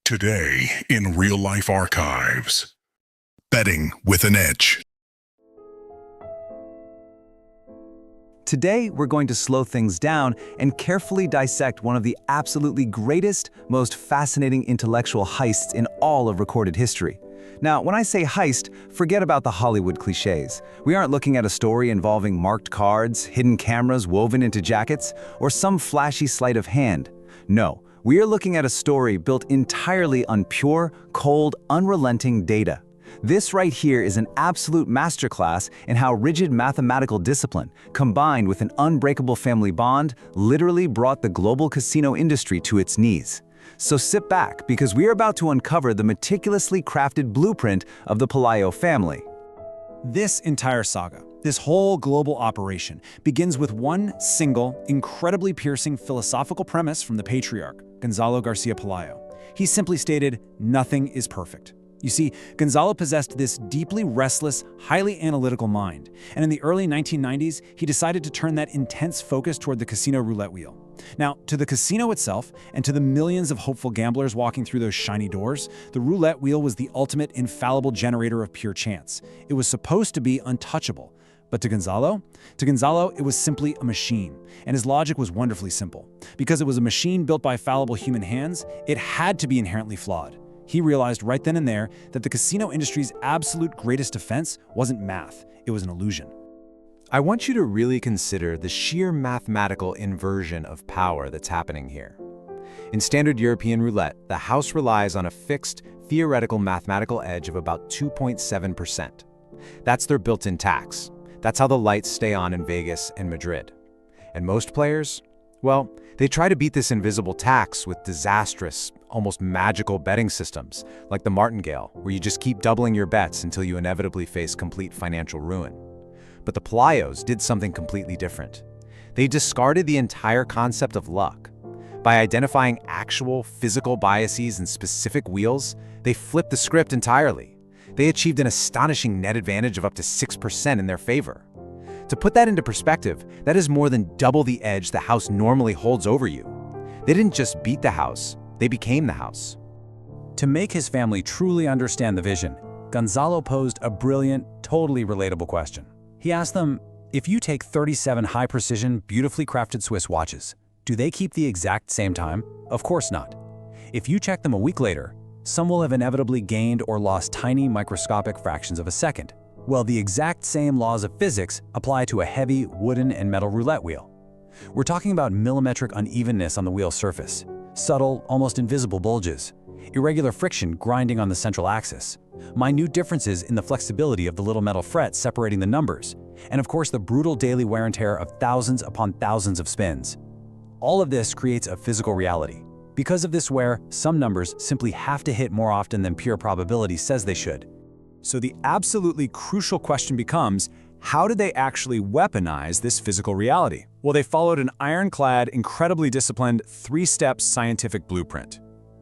Today in Real Life Archives. Betting with an Edge. Today, we're going to slow things down and carefully dissect one of the absolutely greatest, most fascinating intellectual heists in all of recorded history. Now, when I say heist, forget about the Hollywood cliches. We aren't looking at a story involving marked cards, hidden cameras woven into jackets, or some flashy sleight of hand. No, we are looking at a story built entirely on pure, cold, unrelenting data. This right here is an absolute masterclass in how rigid mathematical discipline, combined with an unbreakable family bond, literally brought the global casino industry to its knees. So sit back, because we are about to uncover the meticulously crafted blueprint of the Pelayo family. This entire saga, this whole global operation, begins with one single, incredibly piercing philosophical premise from the patriarch, Gonzalo García-Pelayo. He simply stated, "Nothing is perfect." You see, Gonzalo possessed this deeply restless, highly analytical mind, and in the early 1990s, he decided to turn that intense focus toward the casino roulette wheel. Now, to the casino itself, and to the millions of hopeful gamblers walking through those shiny doors, the roulette wheel was the ultimate infallible generator of pure chance. It was supposed to be untouchable. But to Gonzalo, it was simply a machine, and his logic was wonderfully simple. Because it was a machine built by fallible human hands, it had to be inherently flawed. He realized right then and there that the casino industry's absolute greatest defense wasn't math, it was an illusion. I want you to really consider the sheer mathematical inversion of power that's happening here. In standard European roulette, the house relies on a fixed, theoretical mathematical edge of about 2.7%. That's their built-in tax. That's how the lights stay on in Vegas and Madrid. And most players? Well, they try to beat this invisible tax with disastrous, almost magical betting systems, like the martingale, where you just keep doubling your bets until you inevitably face complete financial ruin. But the Pelayos did something completely different. They discarded the entire concept of luck. By identifying actual physical biases in specific wheels, they flipped the script entirely. They achieved an astonishing net advantage of up to 6% in their favor. To put that into perspective, that is more than double the edge the house normally holds over you. They didn't just beat the house, they became the house. To make his family truly understand the vision, Gonzalo posed a brilliant, totally relatable question. He asked them, if you take 37 high-precision, beautifully crafted Swiss watches, do they keep the exact same time? Of course not. If you check them a week later, some will have inevitably gained or lost tiny microscopic fractions of a second. Well, the exact same laws of physics apply to a heavy wooden and metal roulette wheel. We're talking about millimetric unevenness on the wheel's surface, subtle, almost invisible bulges, irregular friction grinding on the central axis, minute differences in the flexibility of the little metal frets separating the numbers, and of course the brutal daily wear and tear of thousands upon thousands of spins. All of this creates a physical reality. Because of this wear, some numbers simply have to hit more often than pure probability says they should. So the absolutely crucial question becomes, how did they actually weaponize this physical reality? Well, they followed an ironclad, incredibly disciplined, three-step scientific blueprint.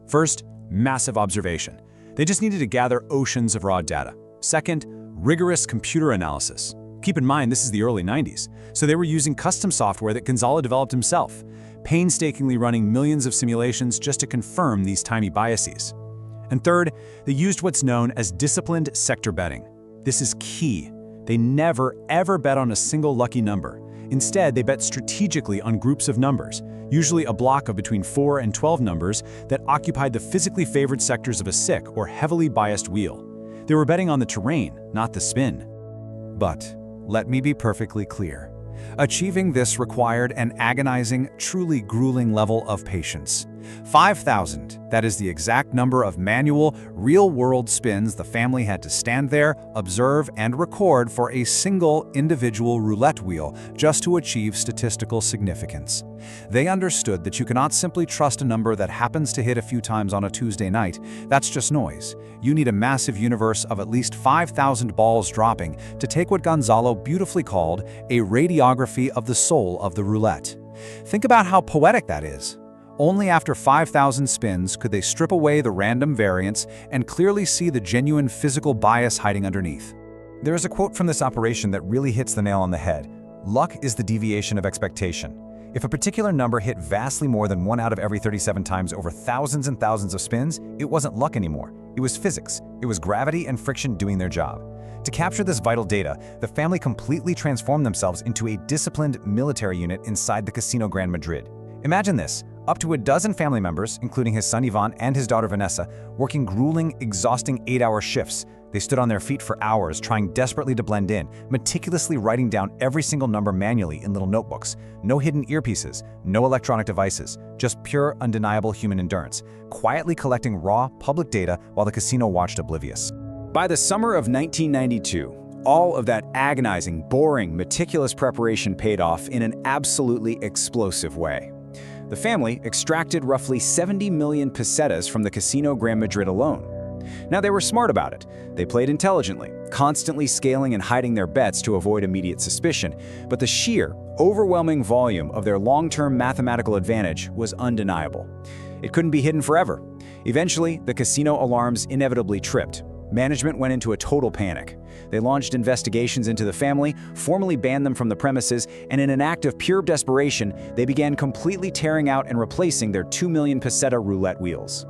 First, massive observation. They just needed to gather oceans of raw data. Second, rigorous computer analysis. Keep in mind, this is the early 90s, so they were using custom software that Gonzalo developed himself, painstakingly running millions of simulations just to confirm these tiny biases. And third, they used what's known as disciplined sector betting. This is key. They never, ever bet on a single lucky number. Instead, they bet strategically on groups of numbers, usually a block of between 4 and 12 numbers that occupied the physically favored sectors of a sick or heavily biased wheel. They were betting on the terrain, not the spin. But let me be perfectly clear. Achieving this required an agonizing, truly grueling level of patience. 5,000, that is the exact number of manual, real-world spins the family had to stand there, observe, and record for a single individual roulette wheel just to achieve statistical significance. They understood that you cannot simply trust a number that happens to hit a few times on a Tuesday night. That's just noise. You need a massive universe of at least 5,000 balls dropping to take what Gonzalo beautifully called a radiography of the soul of the roulette. Think about how poetic that is. Only after 5,000 spins could they strip away the random variance and clearly see the genuine physical bias hiding underneath. There is a quote from this operation that really hits the nail on the head. Luck is the deviation of expectation. If a particular number hit vastly more than 1 out of every 37 times over thousands and thousands of spins, it wasn't luck anymore. It was physics. It was gravity and friction doing their job. To capture this vital data, the family completely transformed themselves into a disciplined military unit inside the Casino Grand Madrid. Imagine this, up to a dozen family members, including his son Ivan and his daughter Vanessa, working grueling, exhausting 8-hour shifts. They stood on their feet for hours, trying desperately to blend in, meticulously writing down every single number manually in little notebooks. No hidden earpieces, no electronic devices, just pure, undeniable human endurance, quietly collecting raw, public data while the casino watched oblivious. By the summer of 1992, all of that agonizing, boring, meticulous preparation paid off in an absolutely explosive way. The family extracted roughly 70 million pesetas from the Casino Grand Madrid alone. Now, they were smart about it. They played intelligently, constantly scaling and hiding their bets to avoid immediate suspicion, but the sheer, overwhelming volume of their long-term mathematical advantage was undeniable. It couldn't be hidden forever. Eventually, the casino alarms inevitably tripped. Management went into a total panic. They launched investigations into the family, formally banned them from the premises, and in an act of pure desperation, they began completely tearing out and replacing their 2 million peseta roulette wheels.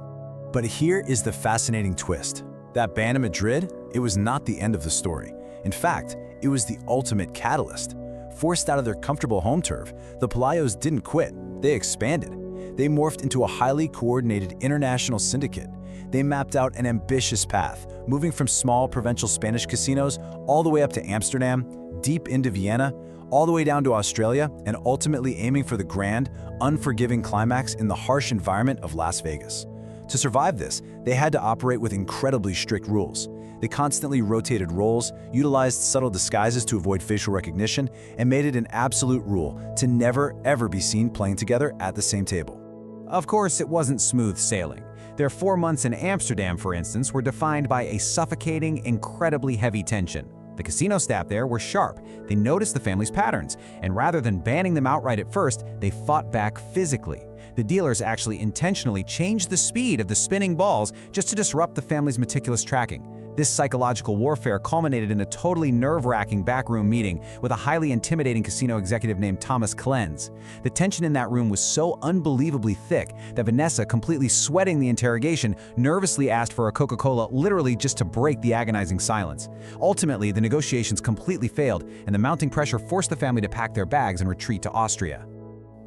But here is the fascinating twist. That ban in Madrid, it was not the end of the story. In fact, it was the ultimate catalyst. Forced out of their comfortable home turf, the Pelayos didn't quit, they expanded. They morphed into a highly coordinated international syndicate. They mapped out an ambitious path, moving from small provincial Spanish casinos all the way up to Amsterdam, deep into Vienna, all the way down to Australia, and ultimately aiming for the grand, unforgiving climax in the harsh environment of Las Vegas. To survive this, they had to operate with incredibly strict rules. They constantly rotated roles, utilized subtle disguises to avoid facial recognition, and made it an absolute rule to never, ever be seen playing together at the same table. Of course, it wasn't smooth sailing. Their 4 months in Amsterdam, for instance, were defined by a suffocating, incredibly heavy tension. The casino staff there were sharp. They noticed the family's patterns, and rather than banning them outright at first, they fought back physically. The dealers actually intentionally changed the speed of the spinning balls just to disrupt the family's meticulous tracking. This psychological warfare culminated in a totally nerve-wracking backroom meeting with a highly intimidating casino executive named Thomas Cleanse. The tension in that room was so unbelievably thick that Vanessa, completely sweating the interrogation, nervously asked for a Coca-Cola literally just to break the agonizing silence. Ultimately, the negotiations completely failed, and the mounting pressure forced the family to pack their bags and retreat to Austria.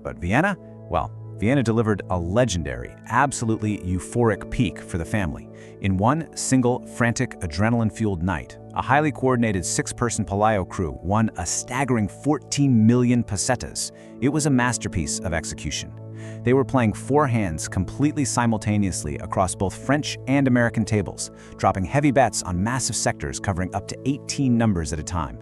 But Vienna? Well, Vienna delivered a legendary, absolutely euphoric peak for the family. In one single, frantic, adrenaline-fueled night, a highly coordinated 6-person Pelayo crew won a staggering 14 million pesetas. It was a masterpiece of execution. They were playing 4 hands completely simultaneously across both French and American tables, dropping heavy bets on massive sectors covering up to 18 numbers at a time.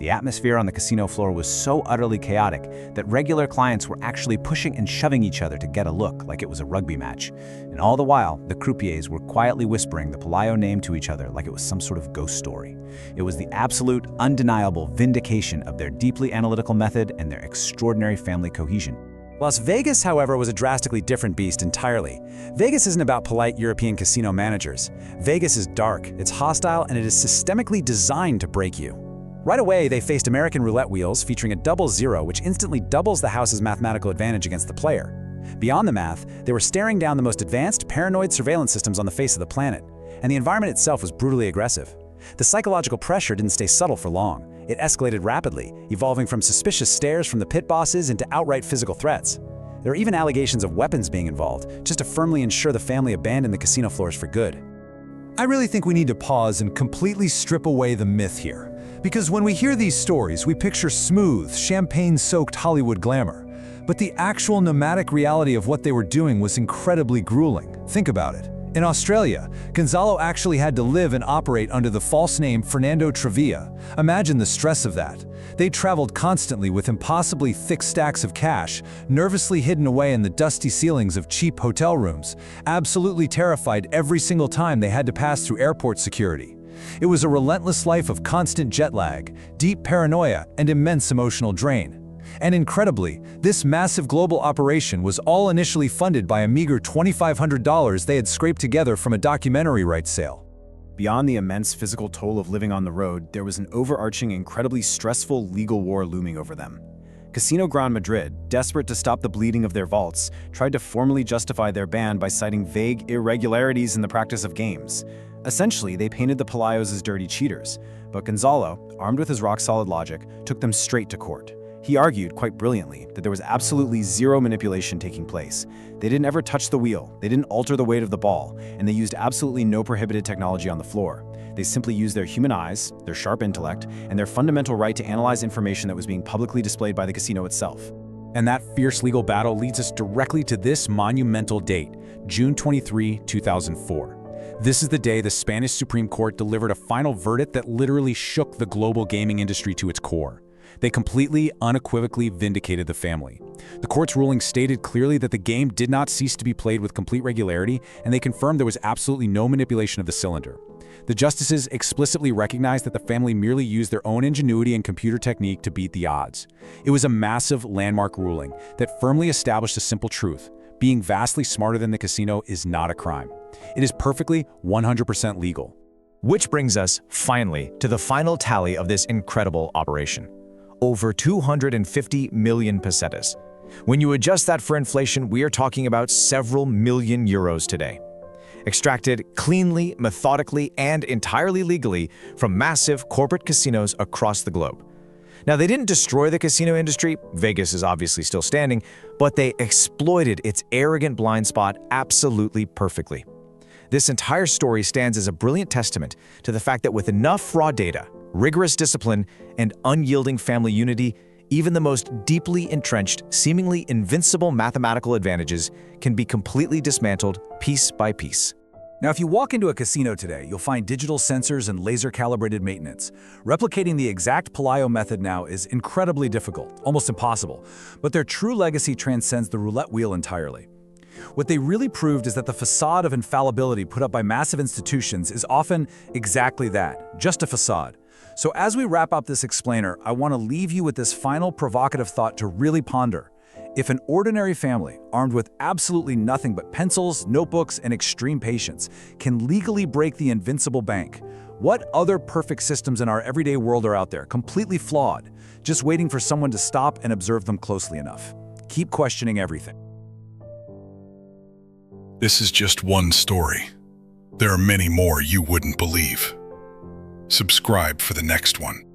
The atmosphere on the casino floor was so utterly chaotic that regular clients were actually pushing and shoving each other to get a look like it was a rugby match. And all the while, the croupiers were quietly whispering the Pelayo name to each other like it was some sort of ghost story. It was the absolute, undeniable vindication of their deeply analytical method and their extraordinary family cohesion. Las Vegas, however, was a drastically different beast entirely. Vegas isn't about polite European casino managers. Vegas is dark, it's hostile, and it is systemically designed to break you. Right away, they faced American roulette wheels featuring a double zero, which instantly doubles the house's mathematical advantage against the player. Beyond the math, they were staring down the most advanced, paranoid surveillance systems on the face of the planet, and the environment itself was brutally aggressive. The psychological pressure didn't stay subtle for long. It escalated rapidly, evolving from suspicious stares from the pit bosses into outright physical threats. There were even allegations of weapons being involved, just to firmly ensure the family abandoned the casino floors for good. I really think we need to pause and completely strip away the myth here. Because when we hear these stories, we picture smooth, champagne-soaked Hollywood glamour. But the actual nomadic reality of what they were doing was incredibly grueling. Think about it. In Australia, Gonzalo actually had to live and operate under the false name Fernando Trevilla. Imagine the stress of that. They traveled constantly with impossibly thick stacks of cash, nervously hidden away in the dusty ceilings of cheap hotel rooms, absolutely terrified every single time they had to pass through airport security. It was a relentless life of constant jet lag, deep paranoia, and immense emotional drain. And incredibly, this massive global operation was all initially funded by a meager $2,500 they had scraped together from a documentary rights sale. Beyond the immense physical toll of living on the road, there was an overarching, incredibly stressful legal war looming over them. Casino Gran Madrid, desperate to stop the bleeding of their vaults, tried to formally justify their ban by citing vague irregularities in the practice of games. Essentially, they painted the Pelayos as dirty cheaters, but Gonzalo, armed with his rock-solid logic, took them straight to court. He argued, quite brilliantly, that there was absolutely zero manipulation taking place. They didn't ever touch the wheel, they didn't alter the weight of the ball, and they used absolutely no prohibited technology on the floor. They simply used their human eyes, their sharp intellect, and their fundamental right to analyze information that was being publicly displayed by the casino itself. And that fierce legal battle leads us directly to this monumental date, June 23, 2004. This is the day the Spanish Supreme Court delivered a final verdict that literally shook the global gaming industry to its core. They completely, unequivocally vindicated the family. The court's ruling stated clearly that the game did not cease to be played with complete regularity, and they confirmed there was absolutely no manipulation of the cylinder. The justices explicitly recognized that the family merely used their own ingenuity and computer technique to beat the odds. It was a massive landmark ruling that firmly established a simple truth: being vastly smarter than the casino is not a crime. It is perfectly 100% legal. Which brings us, finally, to the final tally of this incredible operation. Over 250 million pesetas. When you adjust that for inflation, we are talking about several million euros today. Extracted cleanly, methodically, and entirely legally from massive corporate casinos across the globe. Now, they didn't destroy the casino industry, Vegas is obviously still standing, but they exploited its arrogant blind spot absolutely perfectly. This entire story stands as a brilliant testament to the fact that with enough raw data, rigorous discipline, and unyielding family unity, even the most deeply entrenched, seemingly invincible mathematical advantages can be completely dismantled piece by piece. Now, if you walk into a casino today, you'll find digital sensors and laser-calibrated maintenance. Replicating the exact Pelayo method now is incredibly difficult, almost impossible, but their true legacy transcends the roulette wheel entirely. What they really proved is that the facade of infallibility put up by massive institutions is often exactly that, just a facade. So as we wrap up this explainer, I want to leave you with this final provocative thought to really ponder. If an ordinary family, armed with absolutely nothing but pencils, notebooks, and extreme patience, can legally break the invincible bank, what other perfect systems in our everyday world are out there, completely flawed, just waiting for someone to stop and observe them closely enough? Keep questioning everything. This is just one story. There are many more you wouldn't believe. Subscribe for the next one.